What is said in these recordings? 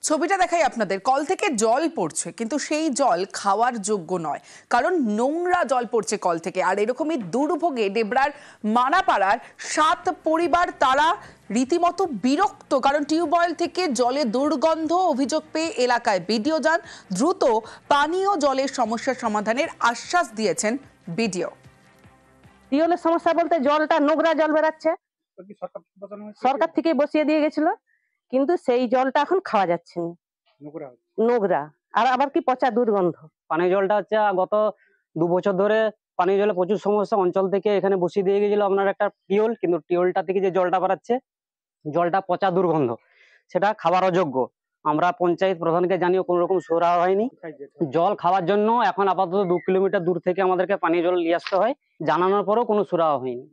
ছবিটা দেখাই আপনাদের। কল থেকে জল পড়ছে, কিন্তু সেই জল খাওয়ার যোগ্য নয়, কারণ নোংরা জল পড়ছে কল থেকে। আর এরকমই দুর্ভোগে ডেবরার মানাপাড়ার 7 পরিবার, তারা রীতিমতো বিরক্ত, কারণ টিউবওয়েল থেকে জলে দুর্গন্ধ। অভিযোগ পেয়ে এলাকায় বিডিও যান। দ্রুত পানীয় জলের সমস্যার সমাধানের আশ্বাস দিয়েছেন বিডিও। টিউবওয়েলের সমস্যা বলতে জলটা নোংরা জল বেরাচ্ছে, সরকার থেকে বসিয়ে দিয়ে গেছিল, কিন্তু সেই জলটা এখন খাওয়া যাচ্ছে না, নোংরা আর আবার কি পচা দুর্গন্ধ। পানীয় জলটা হচ্ছে গত 2 বছর ধরে পানীয় জলে প্রচুর সমস্যা। অঞ্চল থেকে এখানে বসিয়ে দিয়ে গেছিল আপনার একটা টিউবওয়েল, কিন্তু টিউবওয়েলটা থেকে যে জলটা বেরাচ্ছে, জলটা পচা দুর্গন্ধ, সেটা খাবার অযোগ্য। আমরা পঞ্চায়েত প্রধানকে জানিয়ে কোনো রকম সুরাহা হয়নি। জল খাওয়ার জন্য এখন আপাতত 2 কিলোমিটার দূর থেকে আমাদেরকে পানীয় জল নিয়ে আসতে হয়, জানানোর পরেও কোনো সুরাহা হয়নি।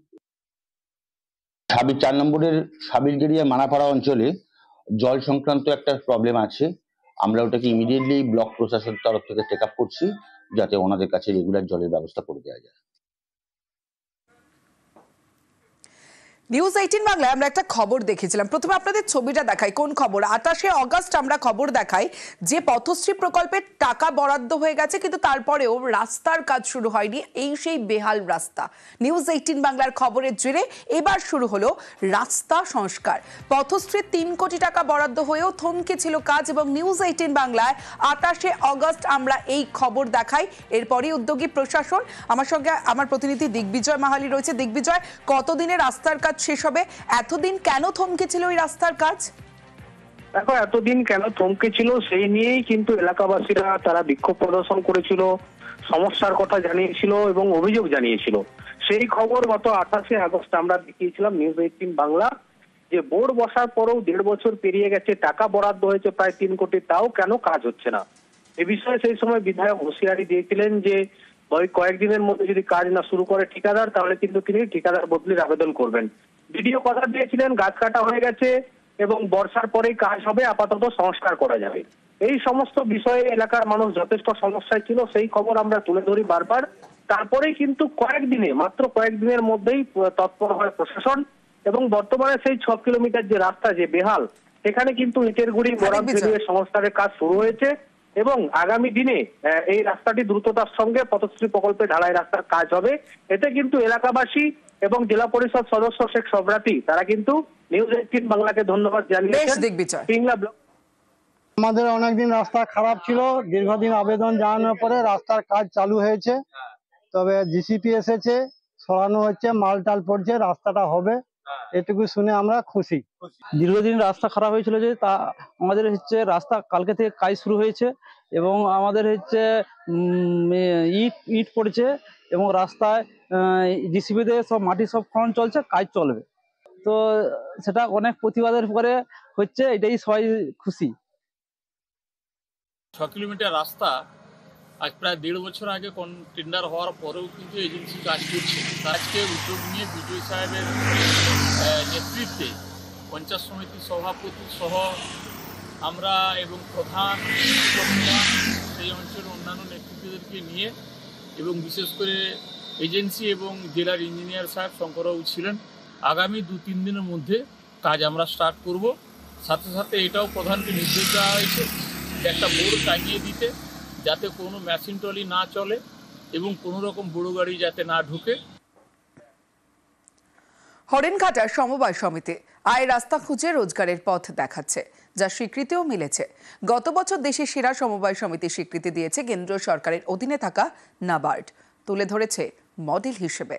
4 নম্বরের সাবিরগেরিয়া মানাপাড়া অঞ্চলে জল সংক্রান্ত একটা প্রবলেম আছে। আমরা ওটাকে ইমিডিয়েটলি ব্লক প্রশাসনের তরফ থেকে টেক আপ করছি, যাতে ওনাদের কাছে রেগুলার জলের ব্যবস্থা করে দেওয়া যায়। নিউজ 18 বাংলায় আমরা একটা খবর দেখেছিলাম। প্রথমে আপনাদের ছবিটা দেখাই। কোন খবর? 28শে অগস্ট আমরা খবর দেখাই যে পথশ্রী প্রকল্পের টাকা বরাদ্দ হয়ে গেছে, কিন্তু তারপরেও রাস্তার কাজ শুরু হয়নি। এই সেই বেহাল রাস্তা। নিউজ 18 বাংলার খবরের জেরে এবার শুরু হলো রাস্তা সংস্কার। পথশ্রীর 3 কোটি টাকা বরাদ্দ হয়েও থমকে ছিল কাজ, এবং নিউজ 18 বাংলায় 28শে অগস্ট আমরা এই খবর দেখাই। এরপরই উদ্যোগী প্রশাসন। আমার সঙ্গে আমার প্রতিনিধি দিগ্বিজয় মাহালি রয়েছে। দিগ্বিজয়, কতদিনে রাস্তার কাজ শেষ হবে? এতদিন কেন থমকে ছিল এই রাস্তার কাজ? দেখো, এতদিন কেন থমকে ছিল সেই নিয়েই কিন্তু এলাকাবাসীরা তারা বিক্ষোভ প্রদর্শন করেছিল, সমস্যার কথা জানিয়েছিল এবং অভিযোগ জানিয়েছিল। সেই খবর গত 28শে আগস্ট আমরা দেখিয়েছিলাম নিউজ 18 বাংলা, যে বোর্ড বসার পরেও 1.5 বছর পেরিয়ে গেছে, টাকা বরাদ্দ হয়েছে প্রায় 3 কোটি, তাও কেন কাজ হচ্ছে না। এ বিষয়ে সেই সময় বিধায়ক হুঁশিয়ারি দিয়েছিলেন যে ওই কয়েকদিনের মধ্যে যদি কাজ না শুরু করে ঠিকাদার, তাহলে কিন্তু তিনি ঠিকাদার বদলির আবেদন করবেন। ভিডিও কথা দিয়েছিলেন, গাছ কাটা হয়ে গেছে এবং বর্ষার পরেই কাজ হবে, আপাতত সংস্কার করা যাবে। এই সমস্ত বিষয়ে এলাকার মানুষ যথেষ্ট সমস্যায় ছিল, সেই খবর আমরা তুলে ধরি বারবার। তারপরেই কিন্তু মাত্র কয়েকদিনের মধ্যেই তৎপর হয় প্রশাসন, এবং বর্তমানে সেই 6 কিলোমিটার যে রাস্তা যে বেহাল, সেখানে কিন্তু ইটের গুঁড়ি মোড়াম ফেলিয়ে সংস্কারের কাজ শুরু হয়েছে, এবং আগামী দিনে এই রাস্তাটি দ্রুততার সঙ্গে পথশ্রী প্রকল্পে ঢালাই রাস্তার কাজ হবে। এতে কিন্তু এলাকাবাসী এবং জেলা পরিষদ সদস্য শেখ সবরাতি তারা কিন্তু নিউজ 18 বাংলাকে ধন্যবাদ জানিয়েছেন। আমাদের অনেকদিন রাস্তা খারাপ ছিল, দীর্ঘদিন আবেদন জানানোর পরে রাস্তার কাজ চালু হয়েছে। তবে জিসিপি এসেছে, সরানো হচ্ছে, মাল টাল পড়ছে, রাস্তাটা হবে, এটুকু শুনে আমরা খুশি। দীর্ঘদিন রাস্তা খারাপ হয়েছিল, যে তা আমাদের হচ্ছে রাস্তা কালকে থেকে কাজ শুরু হয়েছে, এবং আমাদের হচ্ছে ইট পড়ছে, এবং রাস্তায় জিসিবিতে সব মাটি সব খনন চলছে, কাজ চলবে। তো সেটা অনেক প্রতিবাদের পরে হচ্ছে, এটাই সবাই খুশি। 6 কিলোমিটার রাস্তা আজ প্রায় 1.5 বছর আগে কোন টেন্ডার হওয়ার পরেও কিন্তু এজেন্সি কাজ করছে। আজকে উদ্যোগ নিয়ে বিডিও সাহেবের নেতৃত্বে পঞ্চায়েত সমিতির সভাপতি সহ আমরা এবং প্রধান সেই অঞ্চলের অন্যান্য নেতৃত্বদেরকে নিয়ে, এবং বিশেষ করে এজেন্সি এবং জেলার ইঞ্জিনিয়ার সাহেব শঙ্করবাবু ছিলেন, আগামী 2-3 দিনের মধ্যে কাজ আমরা স্টার্ট করব। সাথে সাথে এটাও প্রধানকে নির্দেশ দেওয়া হয়েছে যে একটা বোর্ড টাঙিয়ে দিতে, যাতে কোনো মেশিন ট্রলি না চলে এবং কোনো রকম বড় গাড়ি যাতে না ঢুকে। হরিণঘাটার সমবায় সমিতি আয় রাস্তা খুঁজে রোজগারের পথ দেখাচ্ছে, যা স্বীকৃতিও মিলেছে। গত বছর দেশের সেরা সমবায় সমিতির স্বীকৃতি দিয়েছে কেন্দ্রীয় সরকারের অধীনে থাকা নাবার্ড। তুলে ধরেছে মডেল হিসেবে।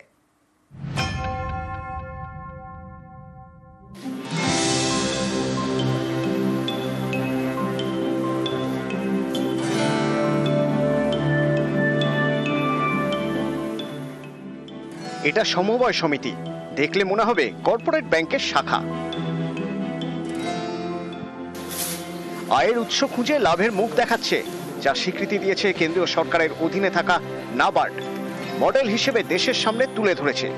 এটা সমবায় সমিতি, দেখলে মনে হবে কর্পোরেট ব্যাংকের শাখা। আয়ের উৎস খুঁজে লাভের মুখ দেখাচ্ছে, যা স্বীকৃতি দিয়েছে কেন্দ্রীয় সরকারের অধীনে থাকা নাবার্ড। মডেল হিসেবে দেশের সামনে তুলে ধরেছে।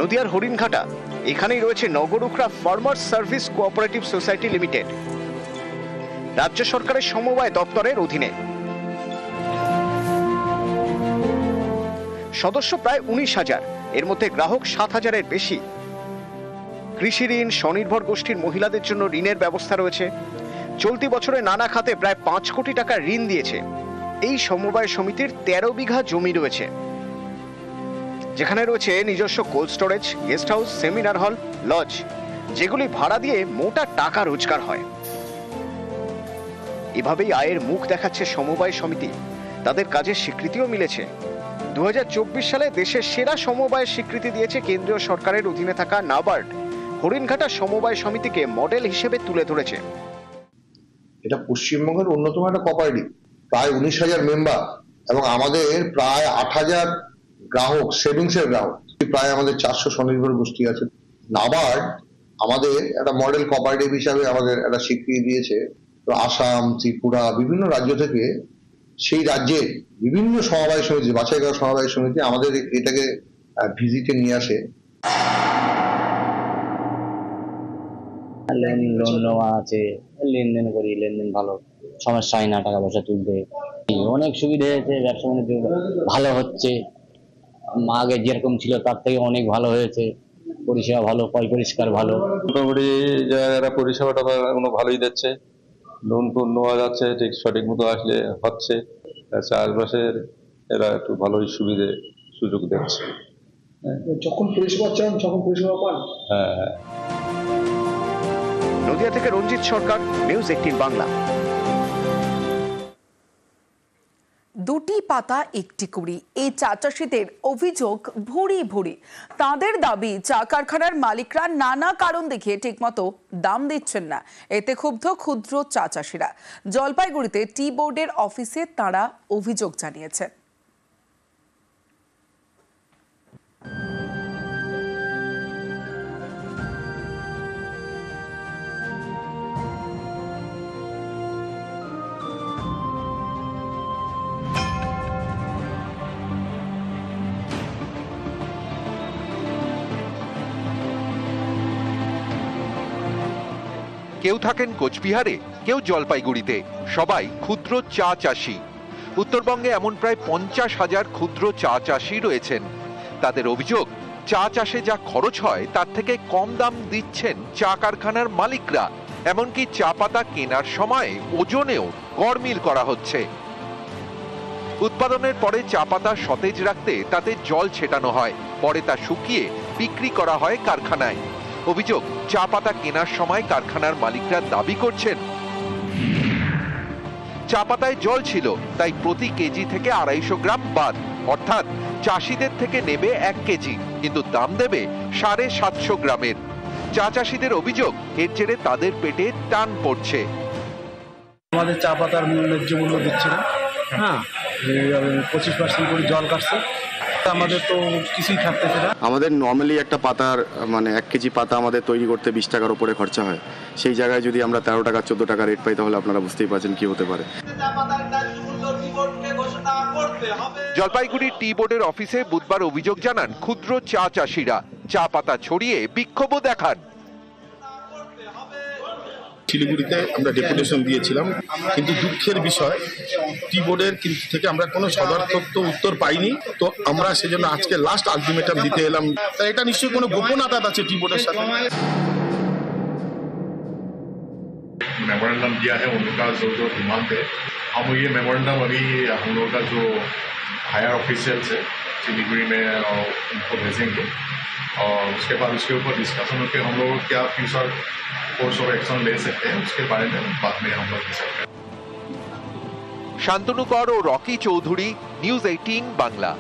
নদিয়ার হরিণঘাটা, এখানেই রয়েছে নগরুকরা farmers service cooperative society limited, রাজ্য সরকারের সমবায় দপ্তরের অধীনে। সদস্য প্রায় 19,000, এর মধ্যে গ্রাহক 7,000-এর বেশি। কৃষি ঋণ, স্বনির্ভর গোষ্ঠীর মহিলাদের জন্য ঋণের ব্যবস্থা রয়েছে। চলতি বছরে নানা খাতে প্রায় 5 কোটি টাকা ঋণ দিয়েছে। এই সমবায় সমিতির 13 বিঘা জমি রয়েছে, যেখানে রয়েছে নিজস্ব cold storage, guest house, seminar hall, lodge, যেগুলি ভাড়া দিয়ে মোটা টাকা রোজগার হয়। এভাবেই আয়ের মুখ দেখাচ্ছে সমবায় সমিতি। তাদের কাজের স্বীকৃতিও মিলেছে। 2024 সালে দেশের সেরা সমবায়ের স্বীকৃতি দিয়েছে কেন্দ্রীয় সরকারের অধীনে থাকা নাবার্ড। হরিণঘাটা সমবায় সমিতিকে মডেল হিসেবে তুলে ধরেছে। এটা পশ্চিমবঙ্গের অন্যতম একটা কোঅপারেটিভ, প্রায় 19,000 মেম্বার এবং আমাদের প্রায় 8,000 গ্রাহক, সেভিংসের গ্রাহক, প্রায় আমাদের 400 স্বনির্ভর গোষ্ঠী আছে। নাবার্ড আমাদের একটা মডেল কোঅপারেটিভ হিসাবে আমাদের একটা স্বীকৃতি দিয়েছে। তো আসাম, ত্রিপুরা, বিভিন্ন রাজ্য থেকে সেই রাজ্যের বিভিন্ন সমবায় সমিতি, বাছাই করা সমবায় সমিতি আমাদের এটাকে ভিজিটে নিয়ে আসে। লোন নেওয়া আছে, লেনদেন করি, লেনদেন ভালো, সমস্যা হয় না টাকা পয়সা তুলতে। অনেক সুবিধা হয়েছে, ব্যবসা বাণিজ্য ভালো হচ্ছে, আগে যেরকম ছিল তার থেকে অনেক ভালো হয়েছে। পরিষেবা ভালো, পরিষ্কার ভালো, মোটামুটি জায়গাটা পরিষেবাটা ভালোই দিচ্ছে। লোন টোন নেওয়া যাচ্ছে, ঠিক সঠিক মতো আসলে হচ্ছে। চাষবাসের এরা একটু ভালোই সুযোগ দিচ্ছে। যখন পরিষেবা চান তখন পরিষেবা পান। হ্যাঁ। নদিয়া থেকে রঞ্জিত সরকার, নিউজ 18 বাংলা। দুটি পাতা একটি কুড়ি, এই চা চাষিদের অভিযোগ ভুরি ভুরি। তাদের দাবি চা কারখানার মালিকরা নানা কারণ দেখিয়ে ঠিকমতো দাম দিচ্ছেন না। এতে ক্ষুব্ধ ক্ষুদ্র চা চাষিরা। জলপাইগুড়িতে টি বোর্ডের অফিসে তারা অভিযোগ জানিয়েছেন। কেউ থাকেন কোচবিহারে, কেউ জলপাইগুড়িতে, সবাই ক্ষুদ্র চা চাষি। উত্তরবঙ্গে এমন প্রায় 50,000 ক্ষুদ্র চা চাষি রয়েছেন। তাদের অভিযোগ, চা চাষে যা খরচ হয় তার থেকে কম দাম দিচ্ছেন চা কারখানার মালিকরা। এমনকি চা পাতা কেনার সময় ওজনেও গড়মিল করা হচ্ছে। উৎপাদনের পরে চা পাতা সতেজ রাখতে তাতে জল ছেটানো হয়, পরে তা শুকিয়ে বিক্রি করা হয় কারখানায়। অভিযোগ, চা পাতা কেনার সময় কারখানার মালিকরা দাবি করছেন চা পাতায় জল ছিল, তাই প্রতি কেজি থেকে 250 গ্রাম বাদ, অর্থাৎ চাষিদের থেকে নেবে 1 কেজি, কিন্তু দাম দেবে 750 গ্রামের। চা চাষিদের অভিযোগ, এর জেরে তাদের পেটে টান পড়ছে। আমাদের চা পাতার ন্যায্য মূল্য দিচ্ছে না। হ্যাঁ, 25% করে জল কাটছে, আমাদের তো কিছুই থাকতেছে না। আমাদের নর্মালি একটা পাতার 1 কেজি পাতা আমাদের তৈরি করতে 20 টাকার উপরে খরচা হয়। সেই জায়গায় যদি আমরা 13 টাকা 14 টাকা রেট পাই, তাহলে আপনারা বুঝতেই পারছেন কি হতে পারে। জলপাইগুড়ি টি বোর্ডের অফিসে বুধবার অভিযোগ জানান ক্ষুদ্র চা চাষিরা। চা পাতা ছড়িয়ে বিক্ষোভও দেখান। শিলিগুড়িতে আমরা ডেপুটেশন দিয়েছিলাম, কিন্তু দুঃখের বিষয় টি বোর্ডের থেকে আমরা কোনো সদর্থক উত্তর পাইনি। তো আমরা সেজন্য আজকে লাস্ট আলটিমেটাম দিতে এলাম। তাই এটা নিশ্চয়ই কোনো গোপন আঘাত আছে টি बोर्ड साथ। मेमोरेंडम दिया है उनका जो डिमांड है, हम ये मेमोरेंडम अभी हम लोग का जो हायर ऑफिशियल्स है सिलीगुड़ी में उनको भेजेंगे और उसके बाद उसके ऊपर डिस्कशन होकर हम लोग क्या फ्यूचर कोर्स ऑफ एक्शन ले सकते हैं उसके बारे में बाद में हम लोग डिसाइड करेंगे। শান্তনু কর ও রকি চৌধুরী, নিউজ 18 বাংলা।